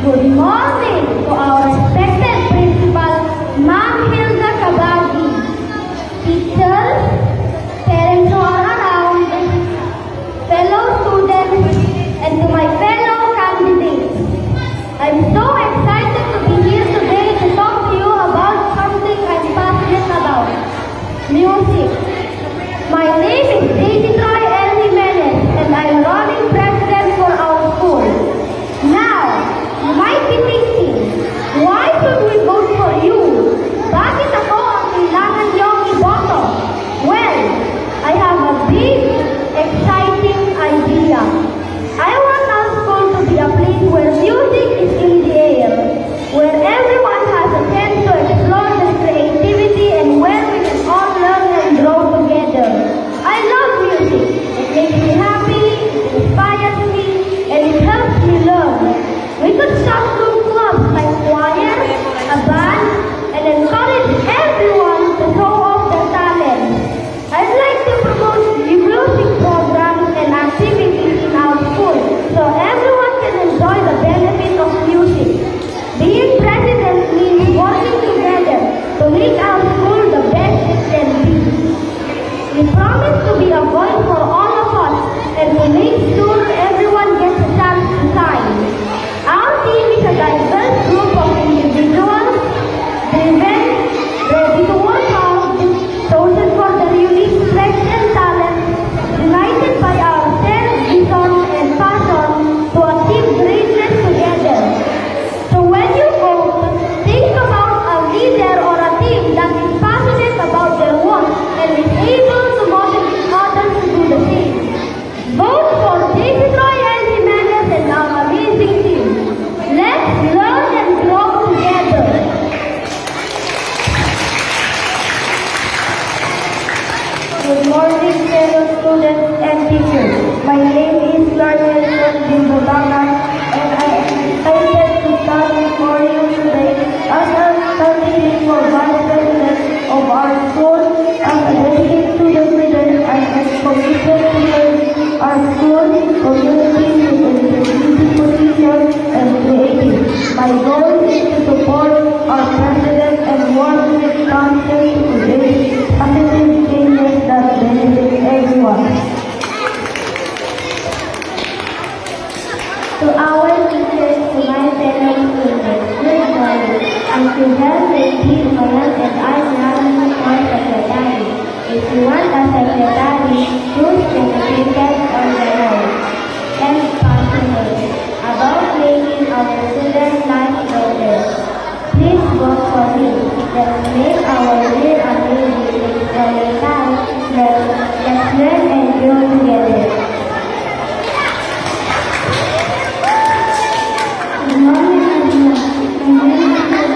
Good morning to our respected principal, Ma'am Hilda Kabagi, teachers, parents who are around, fellow students, and to my fellow candidates. I'm so excited to be here today to talk to you about something I'm passionate about, music. My name is Daisy Troy L. Jimenez, and I'm running president for our school. Now, you might be thinking, why should we vote for you? Bakit ako ang kailangan niyong iboto? Well, I have a big, exciting idea. I want our school to be a place where music is in the air, where everyone has a chance to explore their creativity and where we can all learn and grow together. I love music. It makes me happy, it inspires me, and it helps me learn. We could start through clubs like choir, a band, and encourage everyone to show off their talents. I'd like to promote music programs and activities in our school so everyone can enjoy the benefit of music. Being president means working together to make our school the best it can be. We promise to be a voice for all of us and to make sure everyone gets a chance to shine. Our team is a diverse group of individuals, driven, ready to work hard, chosen for their unique strengths and talents, united by our shared vision and passion to achieve greatness together. So when you vote, think about a leader or a team that is passionate about their work and is able to motivate others to do the same. Vote for Daisy Troy L. Jimenez and our amazing team. Let's learn and grow together. Good morning, fellow students and teachers. My name is Larnel Dimbobaga, and I am excited to stand before you today as a candidate for vice president of our school. As a dedicated student leader, I am committed to serving our school community with integrity, position, and creative. My goal is to support our president and work with council to create positive changes that benefit everyone. To our teachers, to my fellow students, good morning. I'm Suzanne Lady Mayan and I'm running for secretary. If you want a secretary, who's dedicated on the road and passionate about making our students' life better, please vote for me. Let's make our year amazing. Let's learn and grow together. Good morning, everyone. My name is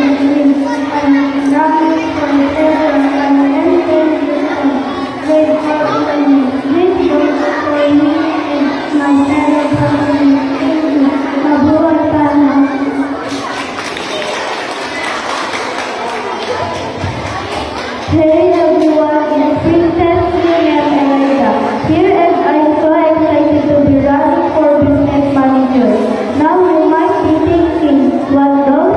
Adrienne. I'm running for the president and grade 4 economy. Please vote for me and my fellow president. Thank you. Mabuhay tayo. Hey everyone, it's Princess Miriam Elida here, and I'm so excited to be running for business manager. Now you might be thinking, what does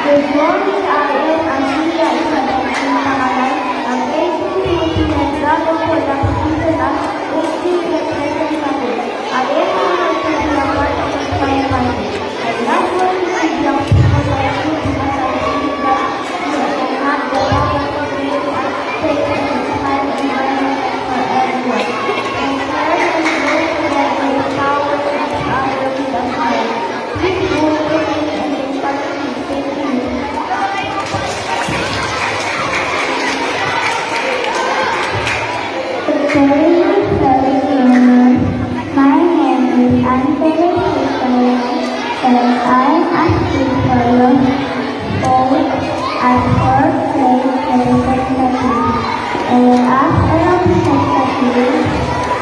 Good morning, I am Amelia Isabel Pangalan, ang 18th Philippine Dragon for the position as 18th representative. I am honored to be a part of this fine party. I love working with young people like you because I believe that you can have the power to create a safe and inspiring environment for everyone. And learn and grow together with power to each other with a smile. Please move to me and inspire me. Thank you. My name is Anthony and I'm asking for your vote as first place representative. And as a representative,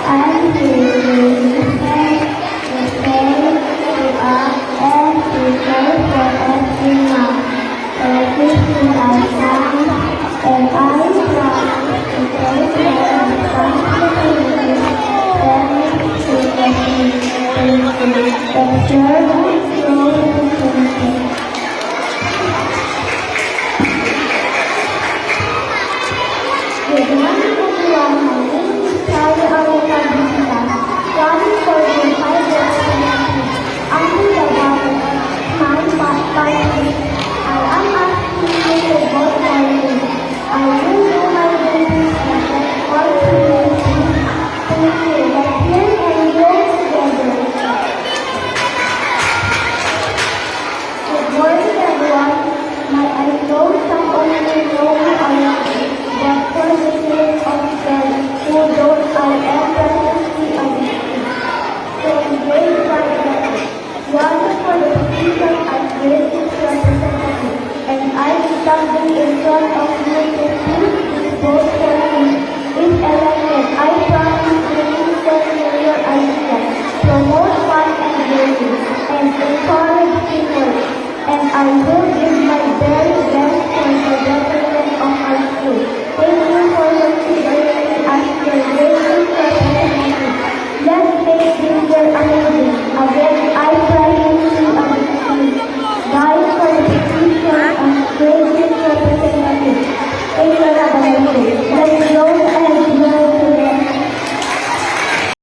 I'm here to listen, to say, to act, and to care for everyone. So this is our time, and I promise to take care responsibility that is to observe and grow the Good morning, everyone. My name is Claudia Arroca Bisita, running for the 5 representative under the ballot Smart Party. I am asking you to vote for me. I will do my best to protect all communities. Thank you. Let's learn and grow together. Good morning, everyone. I know some of you know me already, but for the sake of them who don't, I am presently a victim. So engage my effort. Running for the position as basic representative, and I am standing in front of you to please vote for me. If elected, I promise to listen to your ideas, promote fun and learning, and encourage teamwork. And I will give my very best for the betterment of our school. Thank you for considering me as your basic representative. Let's make this year amazing. Again, I promise to be guide for the position of basic representative. Thank you, Madam Secretary.